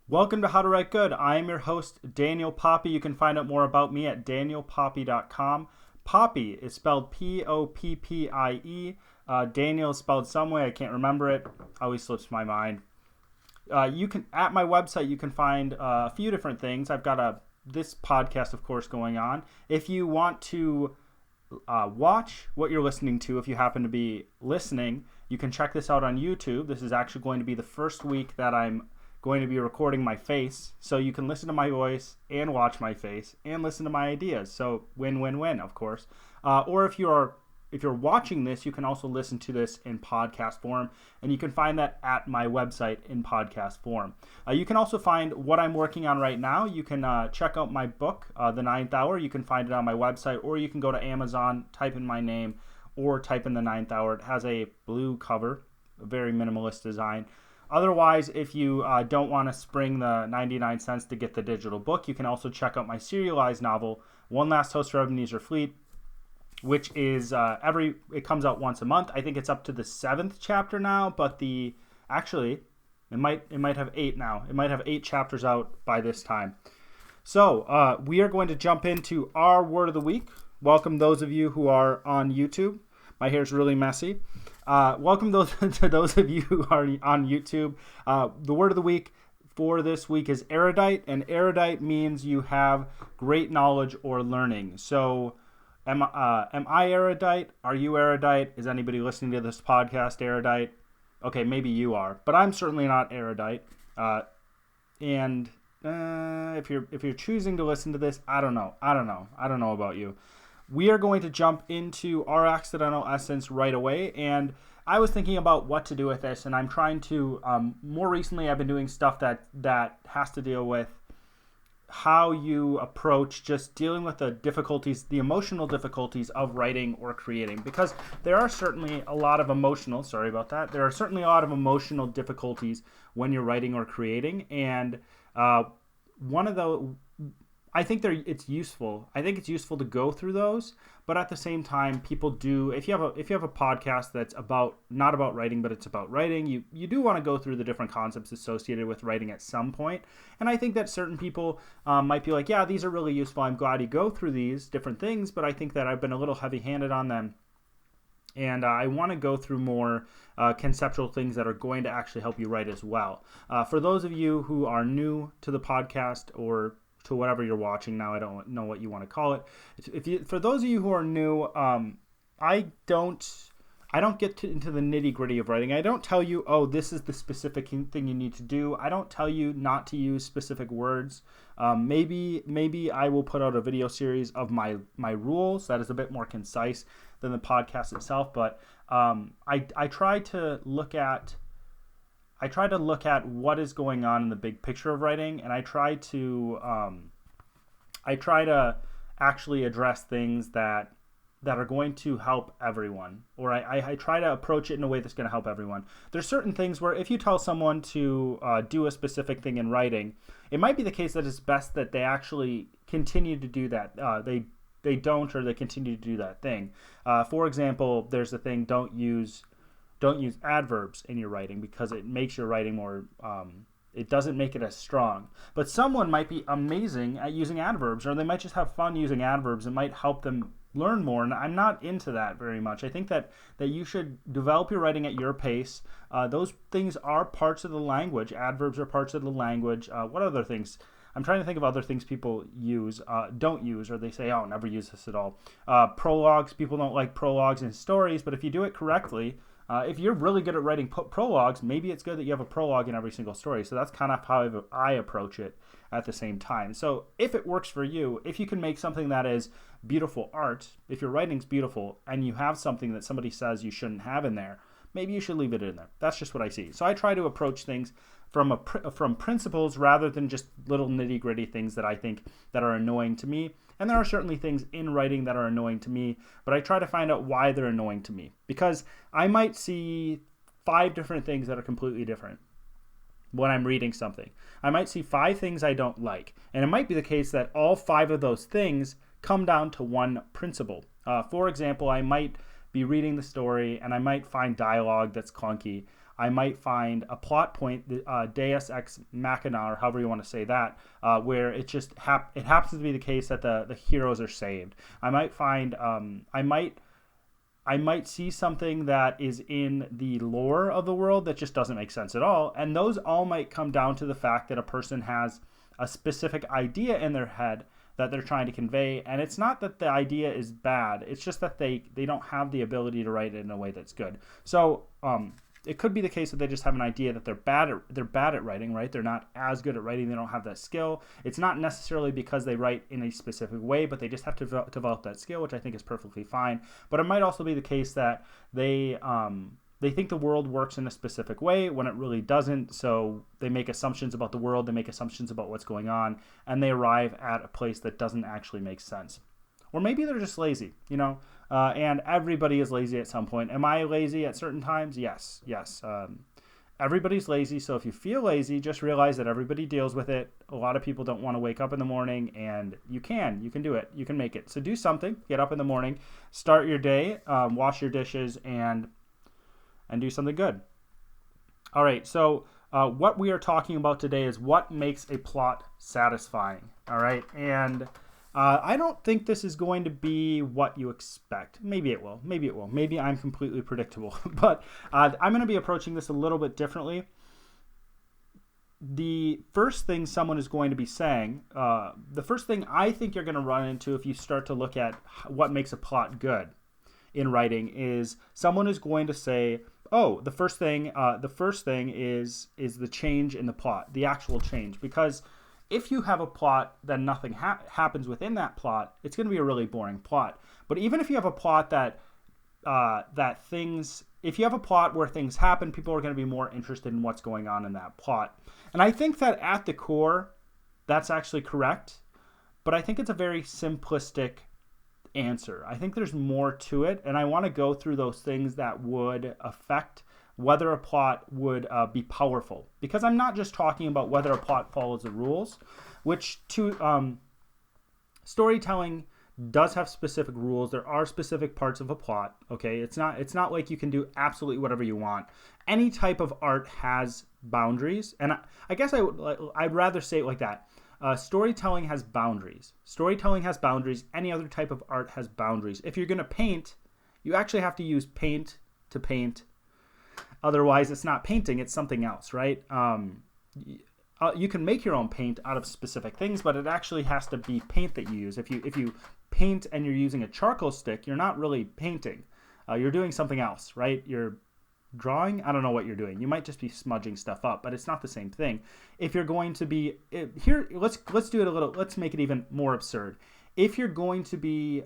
Welcome to How to Write Good. I am your host, Daniel Poppy. You can find out more about me at danielpoppy.com. Poppy is spelled P-O-P-P-I-E. Daniel is spelled some way. I can't remember it. Always slips my mind. You can at my website, you can find a few different things. I've got this podcast, of course, going on. If you want to watch what you're listening to, if you happen to be listening, you can check this out on YouTube. This is actually going to be the first week that I'm going to be recording my face, so you can listen to my voice and watch my face and listen to my ideas. So win-win-win, of course. Or if you're watching this, you can also listen to this in podcast form, and you can find that at my website in podcast form. You can also find what I'm working on right now. You can check out my book, The Ninth Hour. You can find it on my website, or you can go to Amazon, type in my name, or type in The Ninth Hour. It has a blue cover, a very minimalist design. Otherwise, if you don't want to spring the 99 cents to get the digital book, you can also check out my serialized novel, One Last Toast for Ebenezer Fleet, which is it comes out once a month. I think it's up to the 7th chapter now, but it might have 8 now. It might have 8 chapters out by this time. So we are going to jump into our word of the week. Welcome those of you who are on YouTube. My hair's really messy. Welcome to those of you who are on YouTube. The word of the week for this week is erudite, and erudite means you have great knowledge or learning. So am I erudite? Are you erudite? Is anybody listening to this podcast erudite? Okay, maybe you are, but I'm certainly not erudite. And if you're choosing to listen to this, I don't know about you. We are going to jump into our accidental essence right away, and I was thinking about what to do with this, and I'm trying to, more recently I've been doing stuff that has to deal with how you approach just dealing with the emotional difficulties of writing or creating, because there are certainly a lot of emotional difficulties when you're writing or creating, and one of the I think it's useful. I think it's useful to go through those, but at the same time, people do. If you have a podcast that's not about writing, but it's about writing, you do want to go through the different concepts associated with writing at some point. And I think that certain people might be like, yeah, these are really useful. I'm glad you go through these different things, but I think that I've been a little heavy-handed on them. And I want to go through more conceptual things that are going to actually help you write as well. For those of you who are new to the podcast or to whatever you're watching now, I don't know what you want to call it. For those of you who are new, I don't get into the nitty gritty of writing. I don't tell you, oh, this is the specific thing you need to do. I don't tell you not to use specific words. Maybe I will put out a video series of my rules that is a bit more concise than the podcast itself. But I try to look at what is going on in the big picture of writing, and I try to actually address things that are going to help everyone, or I try to approach it in a way that's going to help everyone. There's certain things where if you tell someone to do a specific thing in writing, it might be the case that it's best that they actually continue to do that. They don't, or they continue to do that thing. For example, there's the thing, don't use adverbs in your writing because it makes your writing more, it doesn't make it as strong. But someone might be amazing at using adverbs, or they might just have fun using adverbs. It might help them learn more, and I'm not into that very much. I think that you should develop your writing at your pace. Those things are parts of the language. Adverbs are parts of the language. What other things? I'm trying to think of other things people don't use, or they say, oh, never use this at all. Prologues, people don't like prologues in stories, but if you do it correctly, if you're really good at writing prologues, maybe it's good that you have a prologue in every single story. So that's kind of how I approach it at the same time. So if it works for you, if you can make something that is beautiful art, if your writing's beautiful and you have something that somebody says you shouldn't have in there, maybe you should leave it in there. That's just what I see. So I try to approach things from principles rather than just little nitty-gritty things that I think that are annoying to me. And there are certainly things in writing that are annoying to me, but I try to find out why they're annoying to me, because I might see 5 different things that are completely different when I'm reading something. I might see 5 things I don't like, and it might be the case that all 5 of those things come down to one principle. For example, I might be reading the story and I might find dialogue that's clunky. I might find a plot point, Deus ex machina, or however you want to say that, where it just it happens to be the case that the heroes are saved. I might find I might see something that is in the lore of the world that just doesn't make sense at all. And those all might come down to the fact that a person has a specific idea in their head that they're trying to convey. And it's not that the idea is bad. It's just that they don't have the ability to write it in a way that's good. So it could be the case that they just have an idea that they're bad at writing, right? They're not as good at writing. They don't have that skill. It's not necessarily because they write in a specific way, but they just have to develop that skill, which I think is perfectly fine. But it might also be the case that they think the world works in a specific way when it really doesn't. So they make assumptions about the world. They make assumptions about what's going on, and they arrive at a place that doesn't actually make sense. Or maybe they're just lazy, and everybody is lazy at some point. Am I lazy at certain times? Yes. Everybody's lazy. So if you feel lazy, just realize that everybody deals with it. A lot of people don't want to wake up in the morning, and you can do it. You can make it. So do something. Get up in the morning, start your day, wash your dishes, and do something good. All right. So what we are talking about today is what makes a plot satisfying. All right. And I don't think this is going to be what you expect. Maybe it will. Maybe I'm completely predictable. But I'm going to be approaching this a little bit differently. The first thing someone is going to be saying, the first thing I think you're going to run into if you start to look at what makes a plot good in writing is someone is going to say, oh, the first thing is the change in the plot, the actual change. Because if you have a plot that nothing happens within that plot, it's going to be a really boring plot. But even if you have a plot if you have a plot where things happen, people are going to be more interested in what's going on in that plot. And I think that at the core, that's actually correct. But I think it's a very simplistic answer. I think there's more to it, and I want to go through those things that would affect whether a plot would be powerful. Because I'm not just talking about whether a plot follows the rules, which storytelling does have specific rules. There are specific parts of a plot. Okay, it's not like you can do absolutely whatever you want. Any type of art has boundaries, and I guess I'd rather say it like that. Storytelling has boundaries. Any other type of art has boundaries. If you're going to paint, you actually have to use paint to paint. Otherwise, it's not painting, it's something else, right? You can make your own paint out of specific things, but it actually has to be paint that you use. If you paint and you're using a charcoal stick, you're not really painting. You're doing something else, right? You're drawing. I don't know what you're doing. You might just be smudging stuff up, but it's not the same thing. If you're going to be here, let's do it a little. Let's make it even more absurd. If you're going to be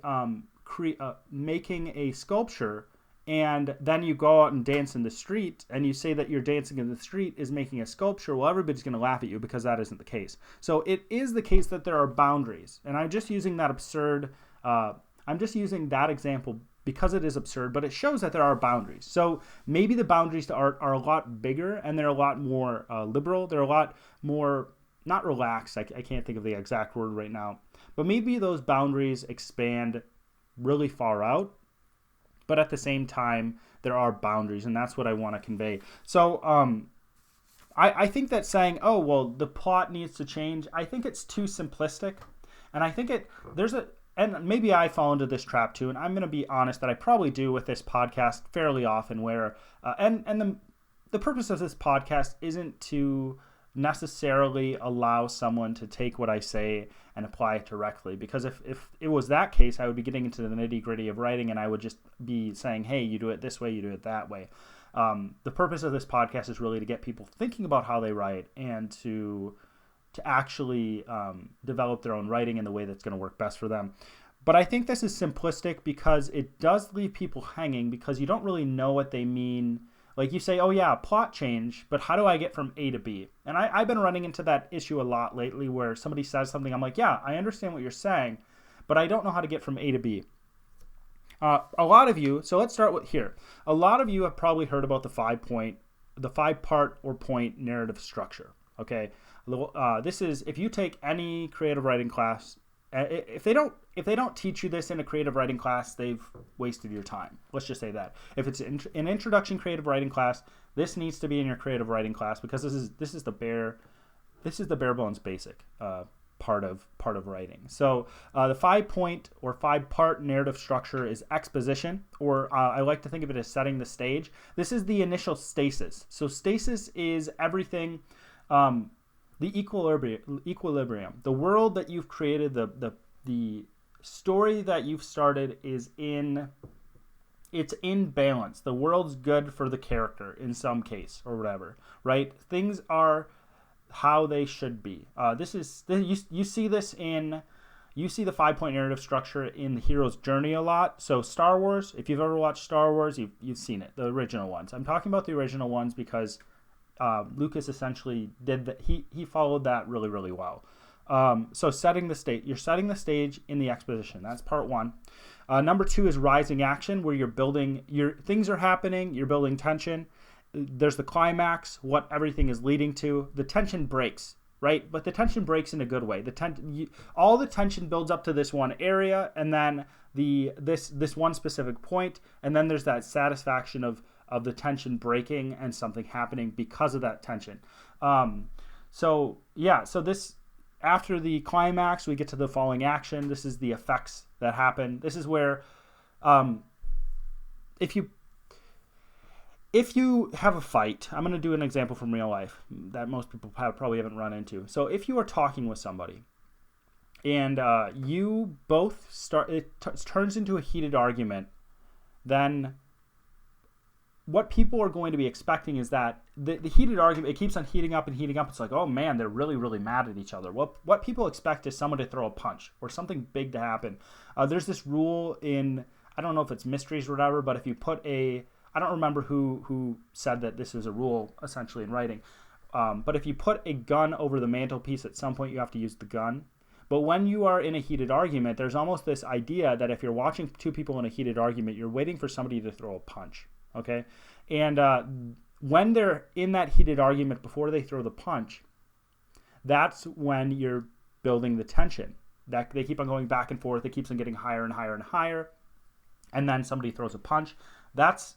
making a sculpture, and then you go out and dance in the street, and you say that you're dancing in the street is making a sculpture, well, everybody's going to laugh at you because that isn't the case. So it is the case that there are boundaries, and I'm just using that absurd. I'm just using that example because it is absurd, but it shows that there are boundaries. So maybe the boundaries to art are a lot bigger, and they're a lot more liberal. They're a lot more, not relaxed, I can't think of the exact word right now, but maybe those boundaries expand really far out, but at the same time, there are boundaries, and that's what I want to convey. So I think that saying, oh, well, the plot needs to change, I think it's too simplistic, and I think and maybe I fall into this trap too, and I'm going to be honest that I probably do with this podcast fairly often where, and the purpose of this podcast isn't to necessarily allow someone to take what I say and apply it directly, because if it was that case, I would be getting into the nitty gritty of writing, and I would just be saying, hey, you do it this way, you do it that way. The purpose of this podcast is really to get people thinking about how they write and to actually develop their own writing in the way that's going to work best for them. But I think this is simplistic because it does leave people hanging because you don't really know what they mean. Like you say, oh yeah, plot change, but how do I get from A to B? And I've been running into that issue a lot lately where somebody says something, I'm like, yeah, I understand what you're saying, but I don't know how to get from A to B. A lot of you, so let's start with here. A lot of you have probably heard about the 5-part or point narrative structure. Okay, this is, if you take any creative writing class, if they don't teach you this in a creative writing class, they've wasted your time. Let's just say that. If it's an introduction creative writing class, this needs to be in your creative writing class, because this is the bare bones basic part of writing. So the 5-point or 5-part narrative structure is exposition, or I like to think of it as setting the stage. This is the initial stasis. So stasis is everything. The equilibrium, the world that you've created, the story that you've started it's in balance. The world's good for the character in some case or whatever, right? Things are how they should be. You see this in, you see the 5-point narrative structure in the hero's journey a lot. So Star Wars, if you've ever watched Star Wars, you've seen it, the original ones. I'm talking about the original ones because Lucas essentially did that. He followed that really, really well. So setting the stage, you're setting the stage in the exposition. That's part 1. Number 2 is rising action, where you're building, things are happening, you're building tension. There's the climax, what everything is leading to. The tension breaks, right? But the tension breaks in a good way. All the tension builds up to this one area, and then this one specific point, and then there's that satisfaction of the tension breaking and something happening because of that tension. So this, after the climax, we get to the falling action. This is the effects that happen. This is where, if you have a fight, I'm going to do an example from real life that most people probably haven't run into. So if you are talking with somebody and you both turns into a heated argument, then what people are going to be expecting is that the heated argument, it keeps on heating up and heating up. It's like, oh man, they're really, really mad at each other. What people expect is someone to throw a punch or something big to happen. There's this rule in, I don't know if it's mysteries or whatever, but if you put I don't remember who said that this is a rule essentially in writing. But if you put a gun over the mantelpiece, at some point you have to use the gun. But when you are in a heated argument, there's almost this idea that if you're watching two people in a heated argument, you're waiting for somebody to throw a punch. Okay? And when they're in that heated argument before they throw the punch, that's when you're building the tension. That they keep on going back and forth. It keeps on getting higher and higher and higher. And then somebody throws a punch. That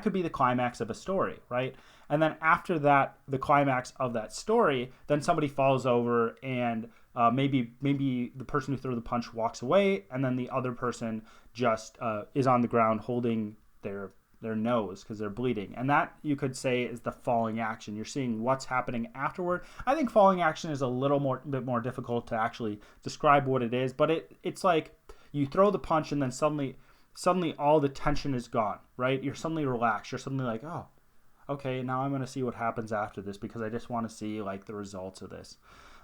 could be the climax of a story, right? And then after that, the climax of that story, then somebody falls over and maybe the person who threw the punch walks away, and then the other person just is on the ground holding their nose because they're bleeding. And that, you could say, is the falling action. You're seeing what's happening afterward. I think falling action is a bit more difficult to actually describe what it is, but it's like you throw the punch and then suddenly all the tension is gone, right? You're suddenly relaxed. You're suddenly like, oh, okay, now I'm going to see what happens after this because I just want to see like the results of this.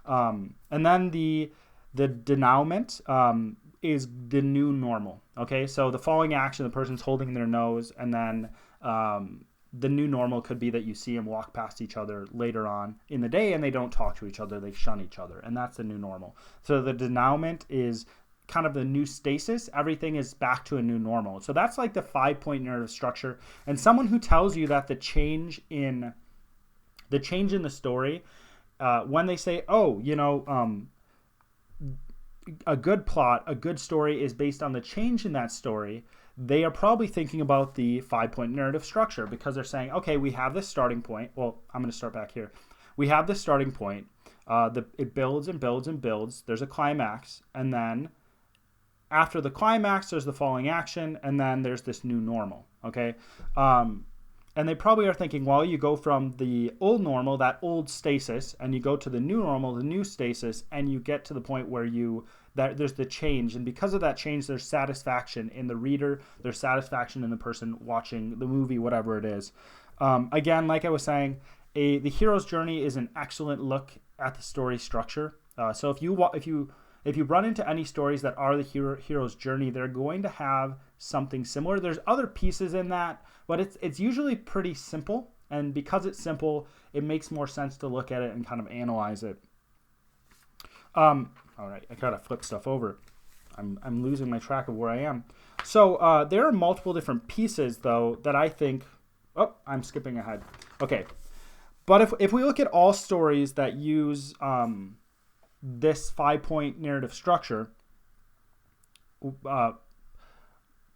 And then the denouement is the new normal. Okay, so the falling action, the person's holding their nose, and then the new normal could be that you see them walk past each other later on in the day and they don't talk to each other, they shun each other, and that's the new normal. So the denouement is kind of the new stasis. Everything is back to a new normal. So that's like the 5-point narrative structure. And someone who tells you that the change in the story, when they say, oh, a good plot, a good story is based on the change in that story, they are probably thinking about the 5-point narrative structure, because they're saying, okay, we have this starting point. Well, I'm going to start back here. We have this starting point. It builds and builds and builds. There's a climax, and then after the climax, there's the falling action, and then there's this new normal, okay? And they probably are thinking, well, you go from the old normal, that old stasis, and you go to the new normal, the new stasis, and you get to the point where there's the change. And because of that change, there's satisfaction in the reader, there's satisfaction in the person watching the movie, whatever it is. Again, like I was saying, the hero's journey is an excellent look at the story structure. So if you run into any stories that are the hero's journey, they're going to have something similar. There's other pieces in that, but it's usually pretty simple. And because it's simple, it makes more sense to look at it and kind of analyze it. All right, I gotta flip stuff over. I'm losing my track of where I am. So there are multiple different pieces, though, that I think. Oh, I'm skipping ahead. Okay, but if we look at all stories that use this 5-point narrative structure,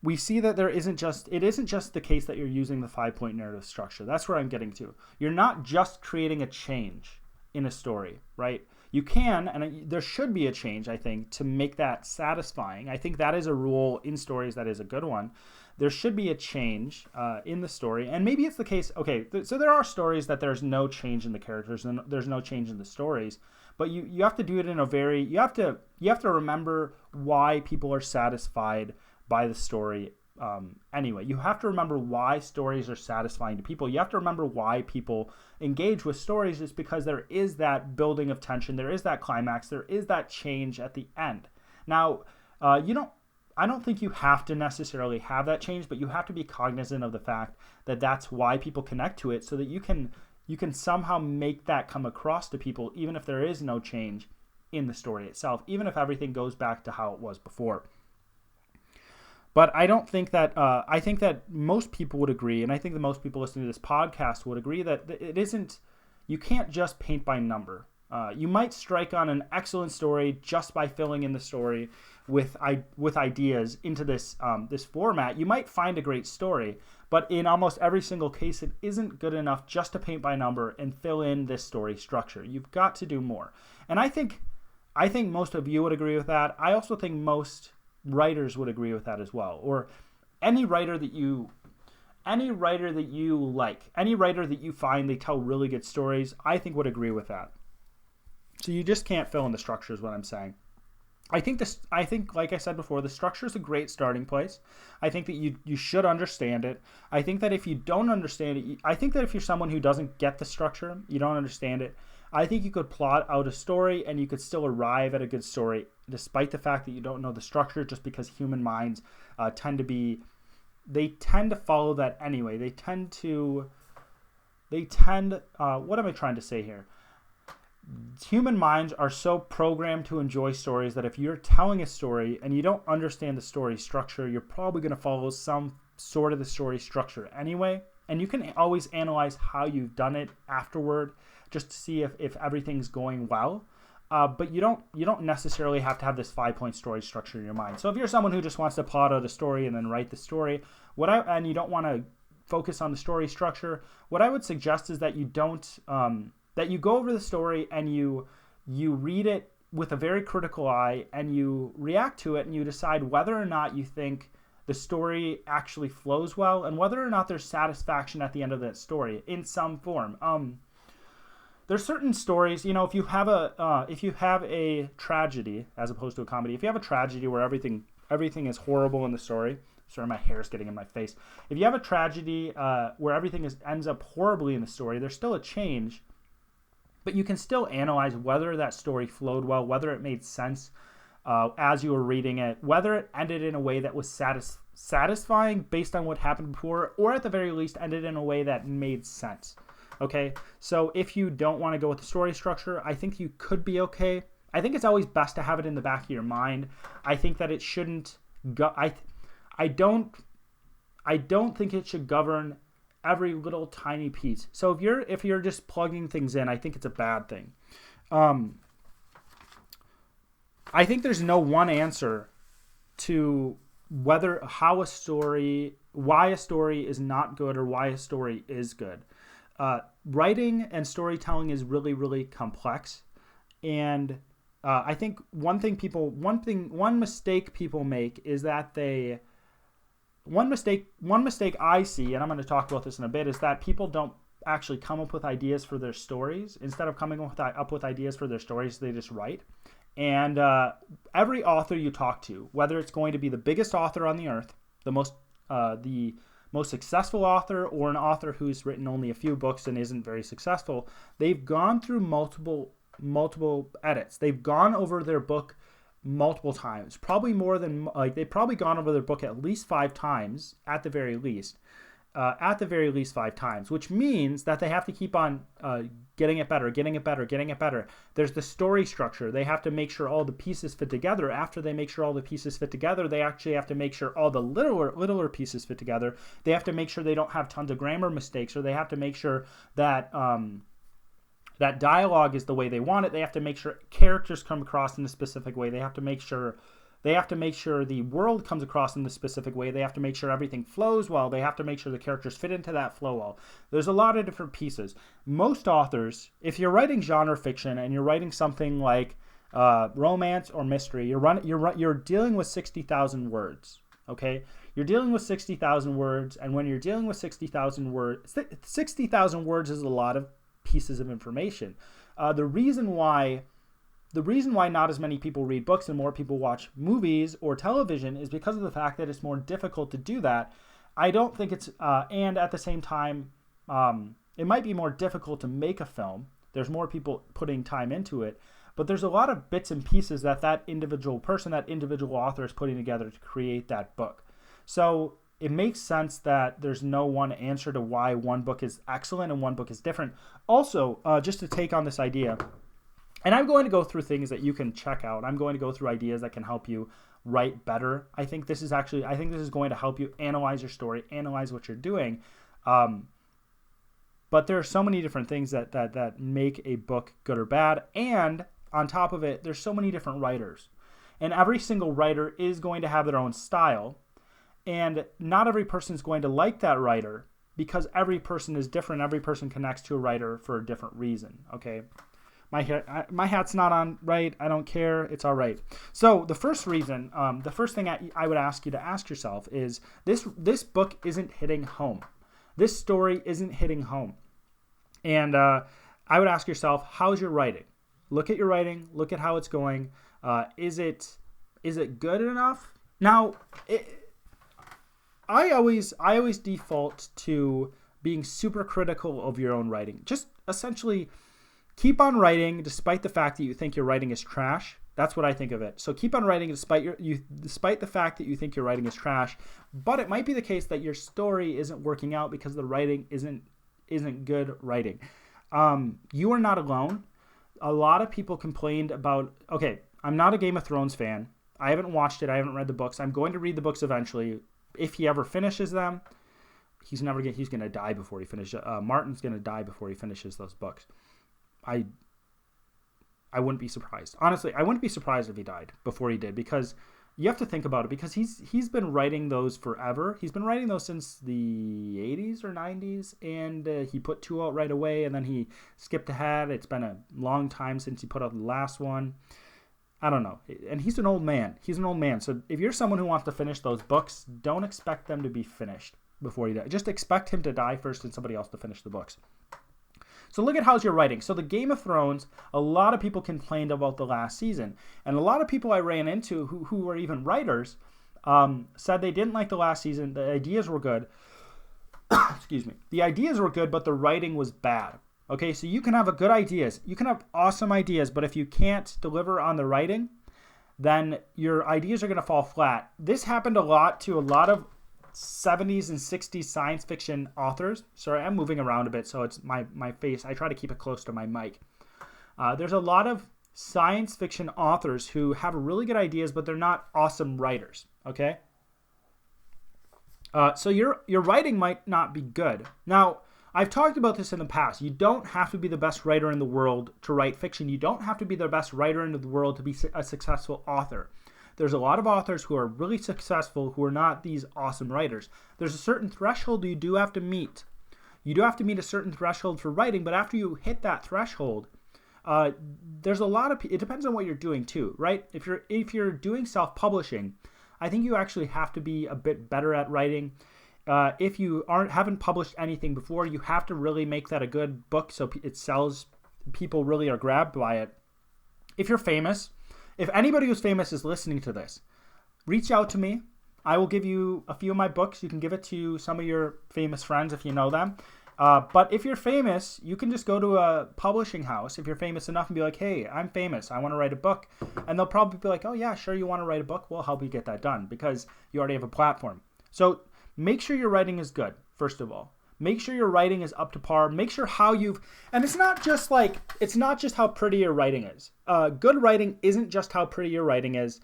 we see that it isn't just the case that you're using the 5-point narrative structure. That's where I'm getting to. You're not just creating a change in a story, right? You can, and there should be a change, I think, to make that satisfying. I think that is a rule in stories that is a good one. There should be a change in the story, and maybe it's the case. Okay, so there are stories that there's no change in the characters and there's no change in the stories, but you have to do it in a very you have to remember why people are satisfied by the story. Anyway, you have to remember why stories are satisfying to people. You have to remember why people engage with stories is because there is that building of tension, there is that climax, there is that change at the end. Now, I don't think you have to necessarily have that change, but you have to be cognizant of the fact that that's why people connect to it, so that you can somehow make that come across to people, even if there is no change in the story itself, even if everything goes back to how it was before. But I don't think that, I think that most people would agree, and I think that most people listening to this podcast would agree that you can't just paint by number. You might strike on an excellent story just by filling in the story with ideas into this format. You might find a great story, but in almost every single case, it isn't good enough just to paint by number and fill in this story structure. You've got to do more. And I think most of you would agree with that. I also think most writers would agree with that as well, or any writer that you like, any writer that you find they tell really good stories, I think would agree with that. So you just can't fill in the structure is what I'm saying. I think like I said before, the structure is a great starting place. I think that you should understand it. I think that if you don't understand it, I think that if you're someone who doesn't get the structure, you don't understand it, I think you could plot out a story and you could still arrive at a good story despite the fact that you don't know the structure, just because human minds tend to follow that anyway. What am I trying to say here? Human minds are so programmed to enjoy stories that if you're telling a story and you don't understand the story structure, you're probably going to follow some sort of the story structure anyway. And you can always analyze how you've done it afterward, just to see if everything's going well. But you don't necessarily have to have this 5-point story structure in your mind. So if you're someone who just wants to plot out a story and then write the story, and you don't want to focus on the story structure, what I would suggest is that you don't that you go over the story and you read it with a very critical eye and you react to it and you decide whether or not you think the story actually flows well and whether or not there's satisfaction at the end of that story in some form. There's certain stories, if you have a tragedy as opposed to a comedy, if you have a tragedy where everything is horrible in the story, sorry, my hair's getting in my face. If you have a tragedy where everything ends up horribly in the story, there's still a change, but you can still analyze whether that story flowed well, whether it made sense as you were reading it, whether it ended in a way that was satisfying based on what happened before, or at the very least ended in a way that made sense. Okay, so if you don't want to go with the story structure, I think you could be okay. I think it's always best to have it in the back of your mind. I think that it shouldn't go. I don't think it should govern every little tiny piece. So if you're just plugging things in, I think it's a bad thing. I think there's no one answer to why a story is not good or why a story is good. Writing and storytelling is really, really complex, and I think one mistake people make is that one mistake I see, and I'm going to talk about this in a bit, is that people don't actually come up with ideas for their stories. Instead of coming up with ideas for their stories, they just write. And every author you talk to, whether it's going to be the biggest author on the earth, the most successful author, or an author who's written only a few books and isn't very successful, they've gone through multiple edits. They've gone over their book multiple times, probably more than, they've probably gone over their book at least 5 times, at the very least 5 times, which means that they have to keep on getting it better. There's the story structure. They have to make sure all the pieces fit together. After they make sure all the pieces fit together, they actually have to make sure all the littler pieces fit together. They have to make sure they don't have tons of grammar mistakes, or they have to make sure that that dialogue is the way they want it. They have to make sure characters come across in a specific way. They have to make sure the world comes across in the specific way. They have to make sure everything flows well. They have to make sure the characters fit into that flow well. There's a lot of different pieces. Most authors, if you're writing genre fiction and you're writing something like romance or mystery, you're dealing with 60,000 words. Okay, you're dealing with 60,000 words, and when you're dealing with 60,000 words, 60,000 words is a lot of pieces of information. The reason why not as many people read books and more people watch movies or television is because of the fact that it's more difficult to do that. I don't think it's, and at the same time, it might be more difficult to make a film. There's more people putting time into it, but there's a lot of bits and pieces that individual person, that individual author is putting together to create that book. So it makes sense that there's no one answer to why one book is excellent and one book is different. Also, just to take on this idea, and I'm going to go through things that you can check out. I'm going to go through ideas that can help you write better. I think this is going to help you analyze your story, analyze what you're doing. But there are so many different things that make a book good or bad. And on top of it, there's so many different writers. And every single writer is going to have their own style. And not every person is going to like that writer because every person is different. Every person connects to a writer for a different reason. Okay. My hat's not on right. I don't care. It's all right. So the first reason, the first thing I would ask you to ask yourself is this book isn't hitting home. This story isn't hitting home. And I would ask yourself, how's your writing? Look at your writing. Look at how it's going. Is it good enough? Now, I always default to being super critical of your own writing. Just essentially keep on writing despite the fact that you think your writing is trash. That's what I think of it. So keep on writing despite the fact that you think your writing is trash. But it might be the case that your story isn't working out because the writing isn't good writing. You are not alone. A lot of people complained about. Okay, I'm not a Game of Thrones fan. I haven't watched it. I haven't read the books. I'm going to read the books eventually. If he ever finishes them, he's going to die before he finishes. Martin's going to die before he finishes those books. I wouldn't be surprised. Honestly, I wouldn't be surprised if he died before he did, because you have to think about it, because he's been writing those forever. He's been writing those since the 80s or 90s, and he put 2 out right away, and then he skipped ahead. It's been a long time since he put out the last one. I don't know. And he's an old man. So if you're someone who wants to finish those books, don't expect them to be finished before he dies. Just expect him to die first and somebody else to finish the books. So look at how's your writing. So the Game of Thrones, a lot of people complained about the last season. And a lot of people I ran into who were even writers said they didn't like the last season. The ideas were good. Excuse me. The ideas were good, but the writing was bad. Okay, so you can have good ideas. You can have awesome ideas, but if you can't deliver on the writing, then your ideas are going to fall flat. This happened a lot to a lot of 70s and 60s science fiction authors. Sorry, I'm moving around a bit, so it's my face. I try to keep it close to my mic. There's a lot of science fiction authors who have really good ideas, but they're not awesome writers, okay? So your writing might not be good. Now, I've talked about this in the past. You don't have to be the best writer in the world to write fiction. You don't have to be the best writer in the world to be a successful author. There's a lot of authors who are really successful who are not these awesome writers. There's a certain threshold you do have to meet. You do have to meet a certain threshold for writing, but after you hit that threshold, there's a lot of. It depends on what you're doing too, right? If you're doing self-publishing, I think you actually have to be a bit better at writing. If you haven't published anything before, you have to really make that a good book so it sells. People really are grabbed by it. If you're famous, if anybody who's famous is listening to this, reach out to me. I will give you a few of my books. You can give it to some of your famous friends if you know them. But if you're famous, you can just go to a publishing house if you're famous enough and be like, hey, I'm famous. I want to write a book. And they'll probably be like, oh, yeah, sure, you want to write a book? We'll help you get that done because you already have a platform. So make sure your writing is good, first of all. Make sure your writing is up to par. Make sure and it's not just how pretty your writing is. Good writing isn't just how pretty your writing is.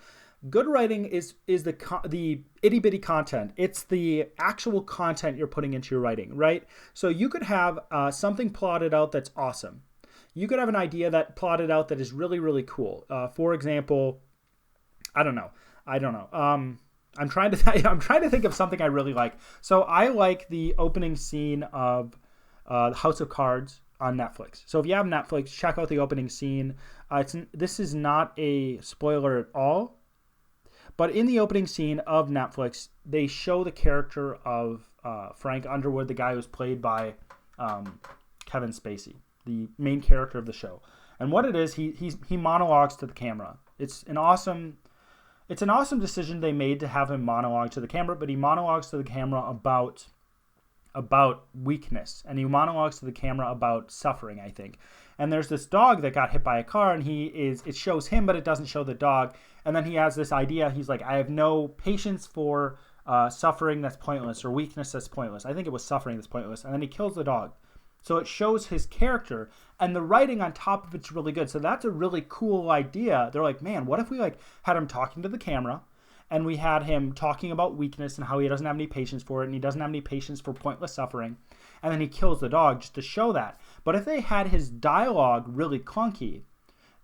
Good writing is the itty bitty content. It's the actual content you're putting into your writing, right? So you could have something plotted out that's awesome. you could have an idea that plotted out that is really, really cool. For example, I don't know. I'm trying to I'm trying to think of something I really like. So I like the opening scene of House of Cards on Netflix. So if you have Netflix, check out the opening scene. This is not a spoiler at all, but in the opening scene of Netflix, they show the character of Frank Underwood, the guy who's played by Kevin Spacey, the main character of the show. And what it is, he monologues to the camera. It's an awesome decision they made to have him monologue to the camera, but he monologues to the camera about weakness, and he monologues to the camera about suffering, I think. And there's this dog that got hit by a car, and it shows him, but it doesn't show the dog. And then he has this idea. He's like, I have no patience for suffering that's pointless, or weakness that's pointless. I think it was suffering that's pointless. And then he kills the dog. So it shows his character, and the writing on top of it's really good. So that's a really cool idea. They're like, man, what if we had him talking to the camera, and we had him talking about weakness and how he doesn't have any patience for it, and he doesn't have any patience for pointless suffering, and then he kills the dog just to show that. But if they had his dialogue really clunky,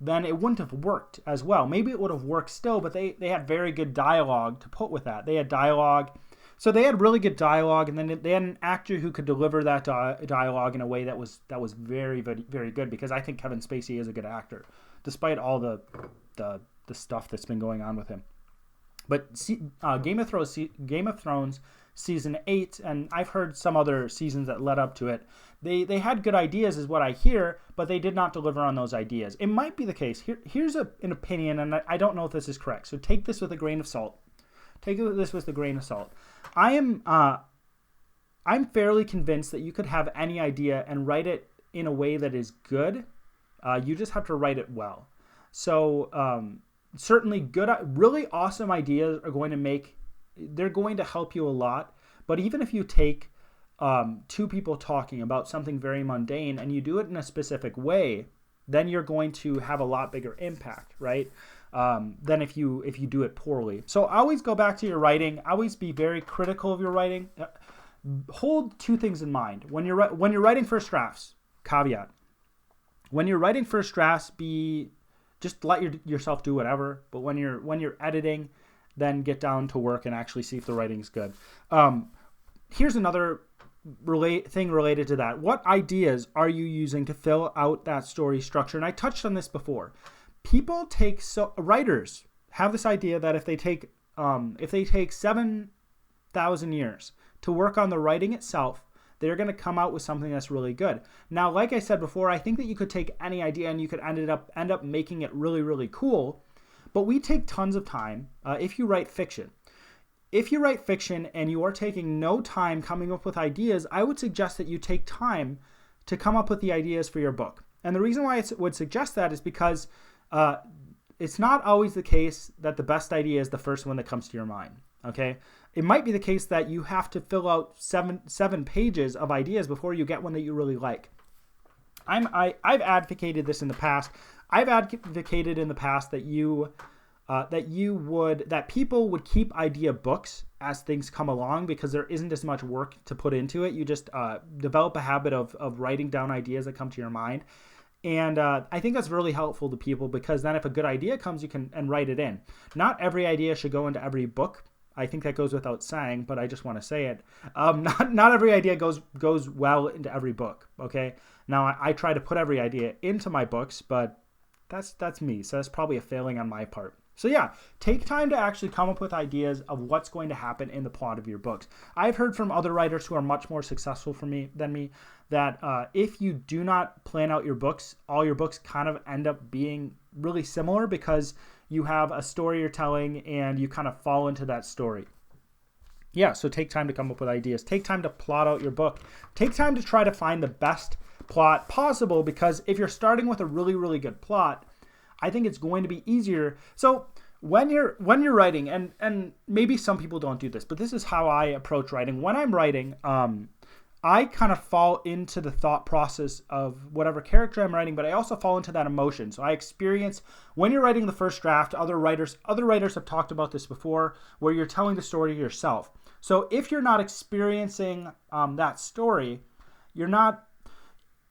then it wouldn't have worked as well. Maybe it would have worked still, but they had very good dialogue to put with that. They had dialogue. So they had really good dialogue, and then they had an actor who could deliver that dialogue in a way that was very, very, very good, because I think Kevin Spacey is a good actor, despite all the stuff that's been going on with him. But Game of Thrones season 8, and I've heard some other seasons that led up to it, they had good ideas is what I hear, but they did not deliver on those ideas. It might be the case. Here's an opinion, and I don't know if this is correct, so take this with a grain of salt. I'm fairly convinced that you could have any idea and write it in a way that is good. You just have to write it well. So certainly good, really awesome ideas are going to help you a lot. But even if you take two people talking about something very mundane and you do it in a specific way, then you're going to have a lot bigger impact, right? Than if you do it poorly. So always go back to your writing. Always be very critical of your writing. Hold two things in mind when you're writing first drafts. Caveat: when you're writing first drafts, just let yourself do whatever. But when you're editing, then get down to work and actually see if the writing's good. Here's another thing related to that. What ideas are you using to fill out that story structure? And I touched on this before. Writers have this idea that if they take 7,000 years to work on the writing itself, they're going to come out with something that's really good. Now, like I said before, I think that you could take any idea and you could end up making it really, really cool. But we take tons of time if you write fiction. If you write fiction and you are taking no time coming up with ideas, I would suggest that you take time to come up with the ideas for your book. And the reason why I would suggest that is because it's not always the case that the best idea is the first one that comes to your mind. Okay, it might be the case that you have to fill out seven pages of ideas before you get one that you really like. I've advocated this in the past. I've advocated in the past that that people would keep idea books as things come along, because there isn't as much work to put into it. You just develop a habit of writing down ideas that come to your mind. And I think that's really helpful to people, because then if a good idea comes, you can write it in. Not every idea should go into every book. I think that goes without saying, but I just want to say it. Not every idea goes well into every book. Okay. Now I try to put every idea into my books, but that's me. So that's probably a failing on my part. So yeah, take time to actually come up with ideas of what's going to happen in the plot of your books. I've heard from other writers who are much more successful than me that if you do not plan out your books, all your books kind of end up being really similar, because you have a story you're telling and you kind of fall into that story. Yeah, so take time to come up with ideas. Take time to plot out your book. Take time to try to find the best plot possible, because if you're starting with a really, really good plot, I think it's going to be easier. So when you're writing, and maybe some people don't do this, but this is how I approach writing. When I'm writing, I kind of fall into the thought process of whatever character I'm writing, but I also fall into that emotion. So I experience, when you're writing the first draft, other writers have talked about this before, where you're telling the story yourself. So if you're not experiencing that story, you're not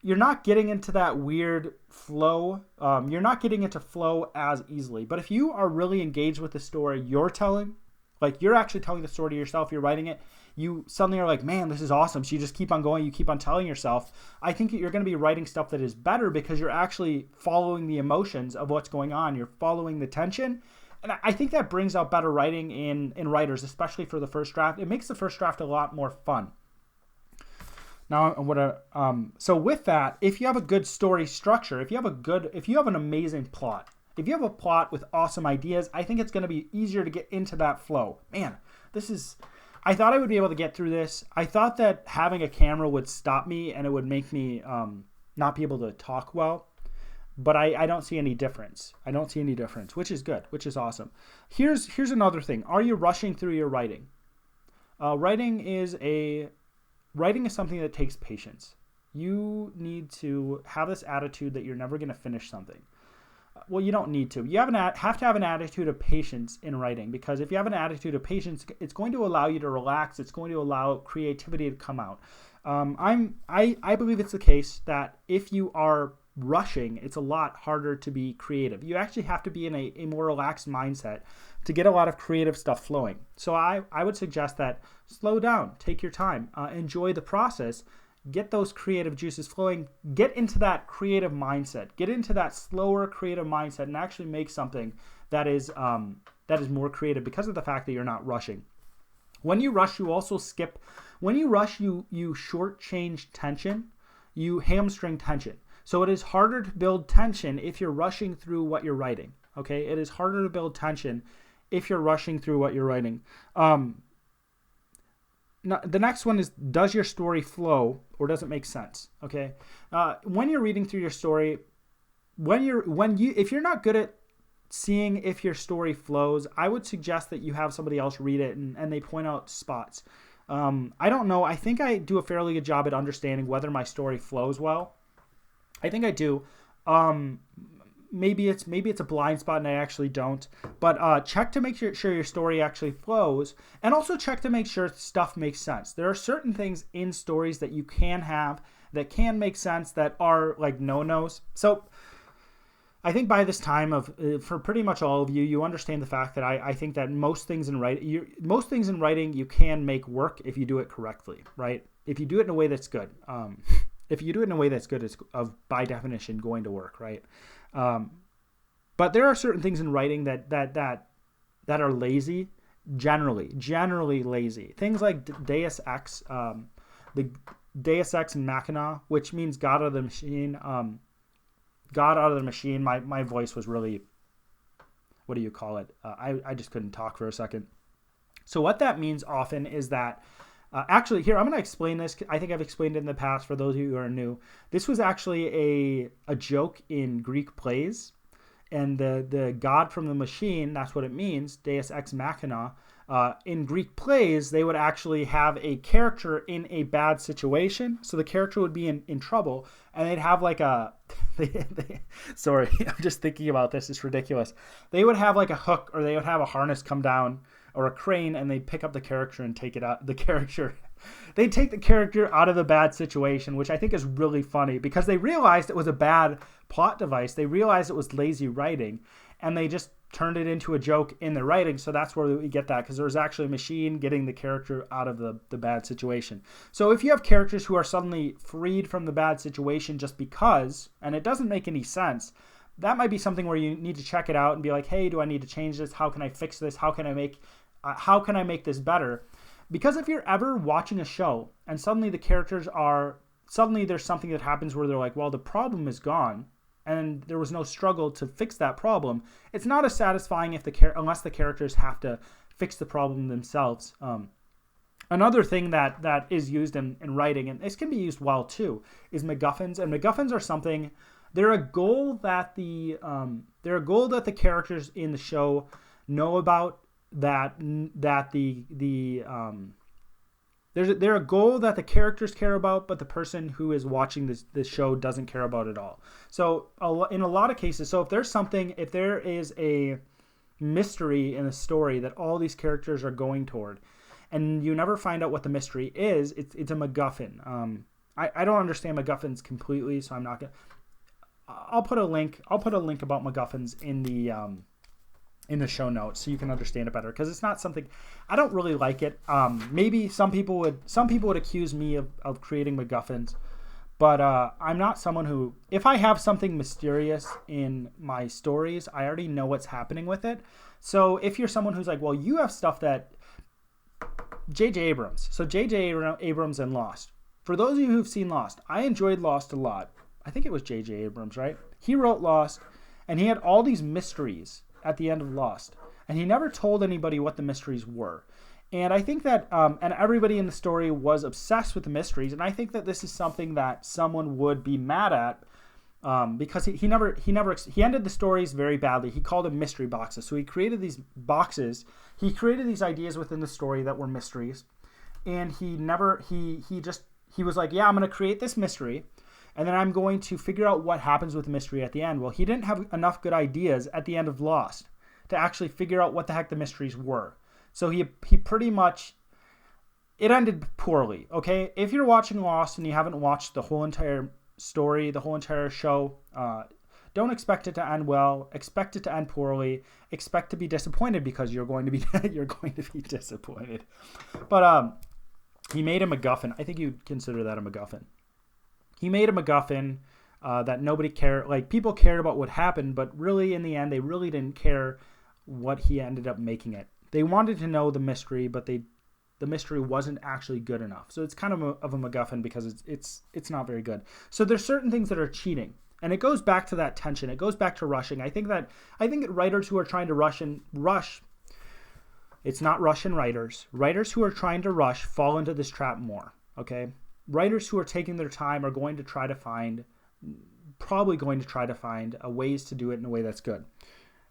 you're not getting into that weird flow. You're not getting into flow as easily. But if you are really engaged with the story you're telling, like you're actually telling the story to yourself, you're writing it, you suddenly are like, man, this is awesome. So you just keep on going, you keep on telling yourself. I think you're going to be writing stuff that is better because you're actually following the emotions of what's going on. You're following the tension. And I think that brings out better writing in writers, especially for the first draft. It makes the first draft a lot more fun. Now, so with that, if you have a good story structure, if you have an amazing plot, if you have a plot with awesome ideas, I think it's going to be easier to get into that flow. Man, I thought I would be able to get through this. I thought that having a camera would stop me and it would make me not be able to talk well. But I don't see any difference. I don't see any difference, which is good, which is awesome. Here's another thing. Are you rushing through your writing? Writing is something that takes patience. You need to have this attitude that you're never going to finish something. Well, you don't need to. You have to have an attitude of patience in writing, because if you have an attitude of patience, it's going to allow you to relax. It's going to allow creativity to come out. I believe it's the case that if you are rushing, it's a lot harder to be creative. You actually have to be in a more relaxed mindset to get a lot of creative stuff flowing. So I would suggest that slow down, take your time, enjoy the process, get those creative juices flowing, get into that creative mindset, get into that slower creative mindset, and actually make something that is more creative because of the fact that you're not rushing. When you rush, you also skip. When you rush, you shortchange tension, you hamstring tension. So it is harder to build tension if you're rushing through what you're writing. Okay, it is harder to build tension if you're rushing through what you're writing. Now, the next one is, does your story flow or does it make sense? Okay, when you're reading through your story, if you're not good at seeing if your story flows, I would suggest that you have somebody else read it and they point out spots. I don't know. I think I do a fairly good job at understanding whether my story flows well. I think I do. Maybe it's a blind spot and I actually don't. But check to make sure your story actually flows, and also check to make sure stuff makes sense. There are certain things in stories that you can have that can make sense that are like no-nos. So I think by this time for pretty much all of you, you understand the fact that I think that most things in writing you can make work if you do it correctly, right? If you do it in a way that's good. If you do it in a way that's good, it's by definition going to work, right? But there are certain things in writing that are lazy, generally lazy. Things like Deus Ex, the Deus Ex Machina, which means God out of the machine. God out of the machine. My voice was really, what do you call it? I just couldn't talk for a second. So what that means often is that, actually, here, I'm going to explain this. I think I've explained it in the past for those of you who are new. This was actually a joke in Greek plays. And the God from the machine, that's what it means, Deus Ex Machina. In Greek plays, they would actually have a character in a bad situation. So the character would be in trouble. And they'd have like a... sorry, I'm just thinking about this. It's ridiculous. They would have like a hook, or they would have a harness come down, or a crane, and they'd pick up the character and take it out. They'd take the character out of the bad situation, which I think is really funny because they realized it was a bad plot device. They realized it was lazy writing, and they just turned it into a joke in the writing. So that's where we get that, because there was actually a machine getting the character out of the bad situation. So if you have characters who are suddenly freed from the bad situation just because, and it doesn't make any sense, that might be something where you need to check it out and be like, hey, do I need to change this? How can I fix this? How can I make this better? Because if you're ever watching a show and suddenly there's something that happens where they're like, well, the problem is gone and there was no struggle to fix that problem, it's not as satisfying unless the characters have to fix the problem themselves. Another thing that is used in writing, and this can be used well too, is MacGuffins. And MacGuffins are something, they're a goal that the characters in the show know about, they're a goal that the characters care about, but the person who is watching this show doesn't care about at all. So in a lot of cases, so if there is a mystery in a story that all these characters are going toward, and you never find out what the mystery is, it's a MacGuffin. I don't understand MacGuffins completely, so I'm not gonna. I'll put a link about MacGuffins in the show notes so you can understand it better, because it's not something I don't really like it. Maybe some people would accuse me of creating MacGuffins, but I'm not someone who, if I have something mysterious in my stories, I already know what's happening with it. So if you're someone who's like, well, you have stuff that J.J. Abrams. So J.J. Abrams and Lost. For those of you who've seen Lost, I enjoyed Lost a lot. I think it was J.J. Abrams, right? He wrote Lost, and he had all these mysteries at the end of Lost, and he never told anybody what the mysteries were. And I think that, and everybody in the story was obsessed with the mysteries, and I think that this is something that someone would be mad at, because he ended the stories very badly. He called them mystery boxes. So he created these boxes. He created these ideas within the story that were mysteries, and he was like, yeah, I'm going to create this mystery, and then I'm going to figure out what happens with the mystery at the end. Well, he didn't have enough good ideas at the end of Lost to actually figure out what the heck the mysteries were. So he pretty much, it ended poorly, okay? If you're watching Lost and you haven't watched the whole entire story, the whole entire show, don't expect it to end well. Expect it to end poorly. Expect to be disappointed, because you're going to be disappointed. But he made a MacGuffin. I think you'd consider that a MacGuffin. He made a MacGuffin that nobody cared. Like, people cared about what happened, but really in the end, they really didn't care what he ended up making it. They wanted to know the mystery, but the mystery wasn't actually good enough. So it's kind of a MacGuffin, because it's not very good. So there's certain things that are cheating, and it goes back to that tension. It goes back to rushing. I think that writers who are trying to rush. It's not Russian writers. Writers who are trying to rush fall into this trap more. Okay, writers who are taking their time are going to try to find ways to do it in a way that's good.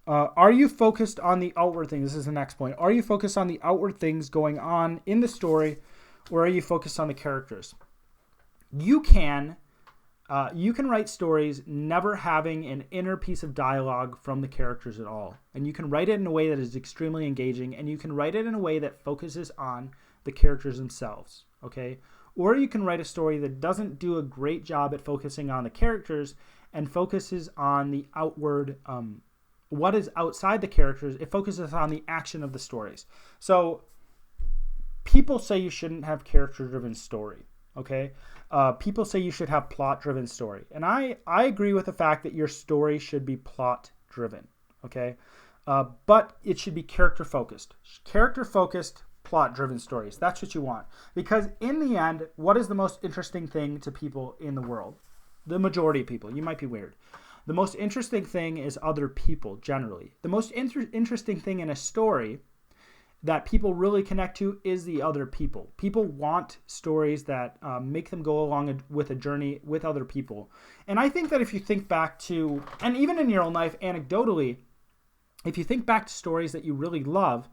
Are you focused on the outward things? This is the next point. Are you focused on the outward things going on in the story, or are you focused on the characters? You can write stories never having an inner piece of dialogue from the characters at all. And you can write it in a way that is extremely engaging, and you can write it in a way that focuses on the characters themselves, okay? Or you can write a story that doesn't do a great job at focusing on the characters and focuses on the outward, what is outside the characters. It focuses on the action of the stories. So people say you shouldn't have character-driven story, okay? People say you should have plot-driven story. And I agree with the fact that your story should be plot-driven, okay? But it should be character-focused. Character-focused, plot-driven stories. That's what you want. Because in the end, what is the most interesting thing to people in the world? The majority of people. You might be weird. The most interesting thing is other people, generally. The most interesting thing in a story that people really connect to is the other people. People want stories that make them go along with a journey with other people. And I think that if you think back to, and even in your own life, anecdotally, if you think back to stories that you really love,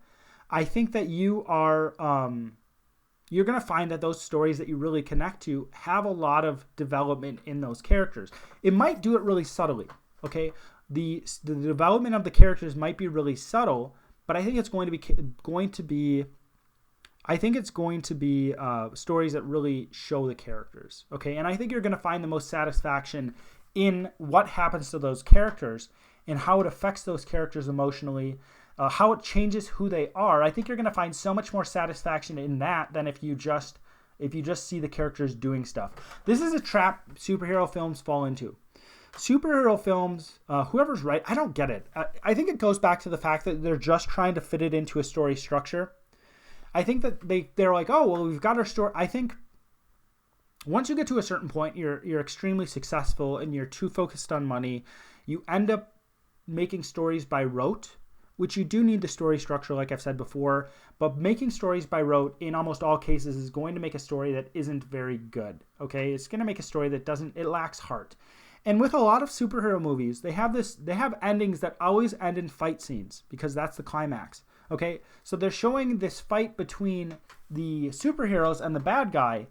I think that you are, you're going to find that those stories that you really connect to have a lot of development in those characters. It might do it really subtly, okay? The development of the characters might be really subtle, but I think it's going to be stories that really show the characters, okay? And I think you're going to find the most satisfaction in what happens to those characters and how it affects those characters emotionally, how it changes who they are. I think you're going to find so much more satisfaction in that than if you just see the characters doing stuff. This is a trap superhero films fall into. Superhero films, whoever's right, I don't get it. I think it goes back to the fact that they're just trying to fit it into a story structure. I think that they're like, oh, well, we've got our story. I think once you get to a certain point, you're extremely successful and you're too focused on money. You end up making stories by rote, which you do need the story structure, like I've said before, but making stories by rote in almost all cases is going to make a story that isn't very good, okay? It's going to make a story that it lacks heart. And with a lot of superhero movies, they have endings that always end in fight scenes because that's the climax, okay? So they're showing this fight between the superheroes and the bad guy,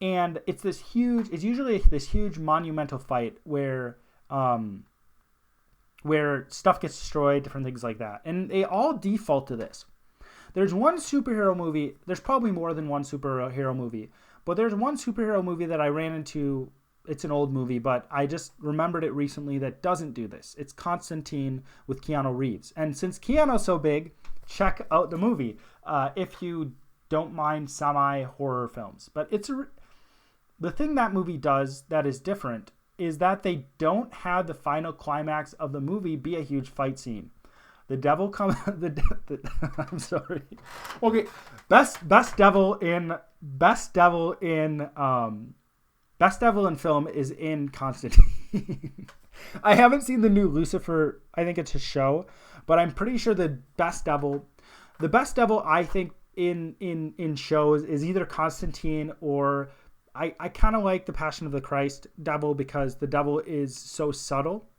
and it's usually this huge monumental fight where stuff gets destroyed, different things like that. And they all default to this. There's one superhero movie, there's probably more than one superhero movie, But there's one superhero movie that I ran into. It's an old movie, but I just remembered it recently that doesn't do this. It's Constantine with Keanu Reeves. And since Keanu's so big, check out the movie if you don't mind semi-horror films. But the thing that movie does that is different is that they don't have the final climax of the movie be a huge fight scene. The devil comes. I'm sorry. Okay, best devil in film is in Constantine. I haven't seen the new Lucifer. I think it's a show, but I'm pretty sure the best devil I think in shows is either Constantine or I kind of like the Passion of the Christ devil because the devil is so subtle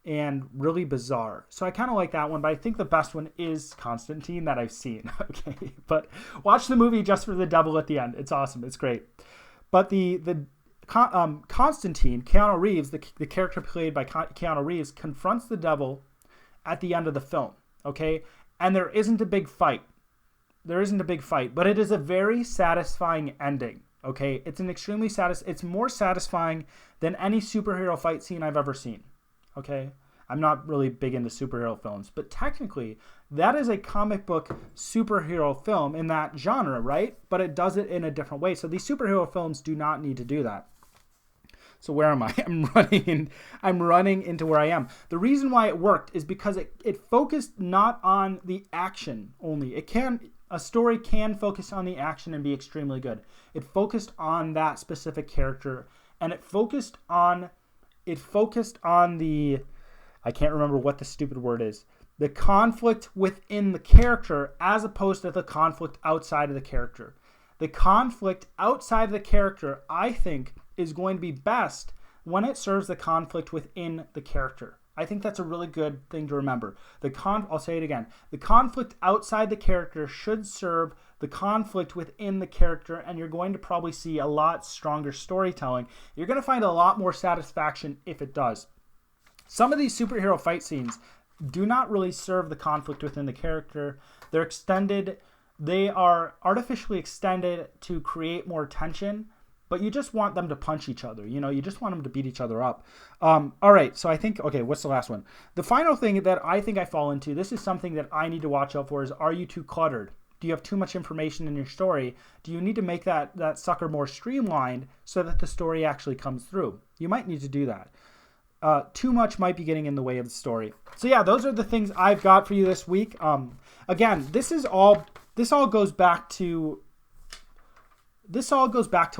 and really bizarre. So I kind of like that one, but I think the best one is Constantine that I've seen. Okay, but watch the movie just for the devil at the end. It's awesome. It's great. But Constantine, Keanu Reeves, the character played by Keanu Reeves, confronts the devil at the end of the film. Okay, and there isn't a big fight. But it is a very satisfying ending. Okay, it's an extremely it's more satisfying than any superhero fight scene I've ever seen. Okay, I'm not really big into superhero films, but technically that is a comic book superhero film in that genre, right? But it does it in a different way. So these superhero films do not need to do that. So where am I? I'm running into where I am. The reason why it worked is because it focused not on the action only. A story can focus on the action and be extremely good. It focused on that specific character, and it focused on the, I can't remember what the stupid word is, the conflict within the character as opposed to the conflict outside of the character. The conflict outside of the character, I think, is going to be best when it serves the conflict within the character. I think that's a really good thing to remember. I'll say it again. The conflict outside the character should serve the conflict within the character, and you're going to probably see a lot stronger storytelling. You're going to find a lot more satisfaction if it does. Some of these superhero fight scenes do not really serve the conflict within the character. They're extended. They are artificially extended to create more tension, but you just want them to punch each other. You just want them to beat each other up. All right, so I think, okay, what's the last one? The final thing that I think I fall into, this is something that I need to watch out for, is are you too cluttered? Do you have too much information in your story? Do you need to make that sucker more streamlined so that the story actually comes through? You might need to do that. Too much might be getting in the way of the story. So yeah, those are the things I've got for you this week. Again, this all goes back to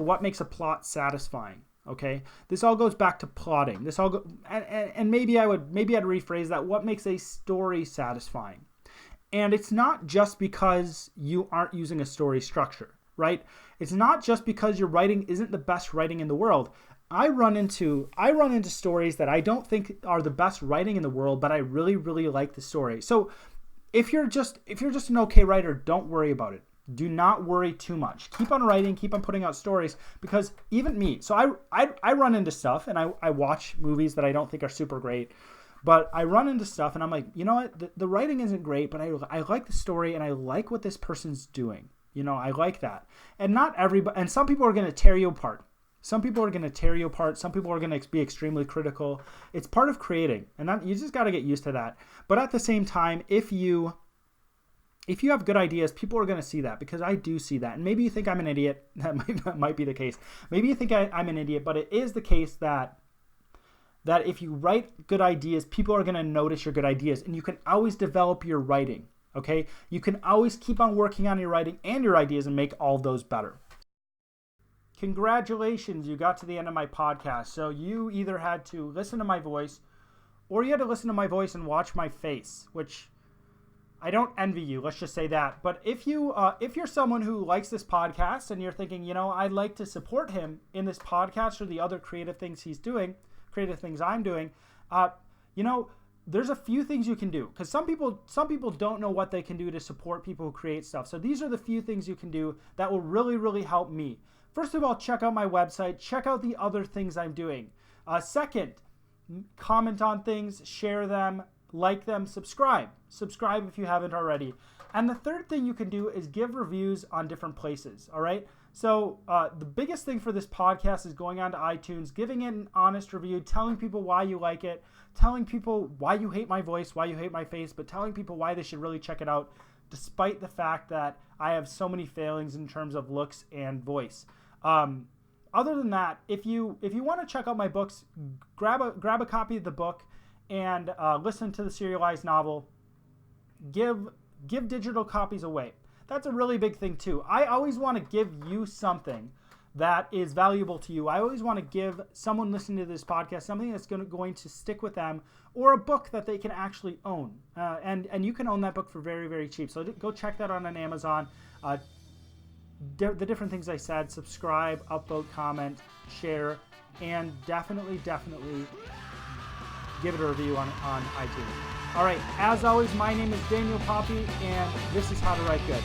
what makes a plot satisfying. Okay, this all goes back to plotting. And maybe I'd rephrase that. What makes a story satisfying? And it's not just because you aren't using a story structure, right? It's not just because your writing isn't the best writing in the world. I run into stories that I don't think are the best writing in the world, but I really, really like the story. So if you're just an okay writer, don't worry about it. Do not worry too much. Keep on writing, keep on putting out stories, because even me, so I run into stuff and I watch movies that I don't think are super great, but I run into stuff and I'm like, you know what, the writing isn't great, but I like the story and I like what this person's doing. I like that. And not everybody, and some people are going to tear you apart. Some people are going to be extremely critical. It's part of creating, and that, you just got to get used to that. But at the same time, if you have good ideas, people are going to see that, because I do see that. And maybe you think I'm an idiot. That might be the case. Maybe you think I'm an idiot, but it is the case that if you write good ideas, people are going to notice your good ideas, and you can always develop your writing, okay? You can always keep on working on your writing and your ideas and make all of those better. Congratulations, you got to the end of my podcast. So you either had to listen to my voice, or you had to listen to my voice and watch my face, which I don't envy you, let's just say that. But if you're someone who likes this podcast and you're thinking, I'd like to support him in this podcast or the other creative things he's doing, creative things I'm doing, there's a few things you can do, because some people don't know what they can do to support people who create stuff. So these are the few things you can do that will really, really help me. First of all, check out my website, check out the other things I'm doing. Second, comment on things, share them, like them, subscribe if you haven't already. And the third thing you can do is give reviews on different places. All right, So the biggest thing for this podcast is going on to iTunes, giving it an honest review, telling people why you like it, telling people why you hate my voice, why you hate my face, but telling people why they should really check it out, despite the fact that I have so many failings in terms of looks and voice. Other than that, if you want to check out my books, grab a copy of the book and listen to the serialized novel. Give digital copies away. That's a really big thing too. I always want to give you something that is valuable to you. I always want to give someone listening to this podcast something that's going to stick with them, or a book that they can actually own. And you can own that book for very, very cheap. So go check that out on Amazon. The different things I said: subscribe, upvote, comment, share, and definitely give it a review on iTunes. All right, as always, my name is Daniel Poppy, and this is How to Write Good.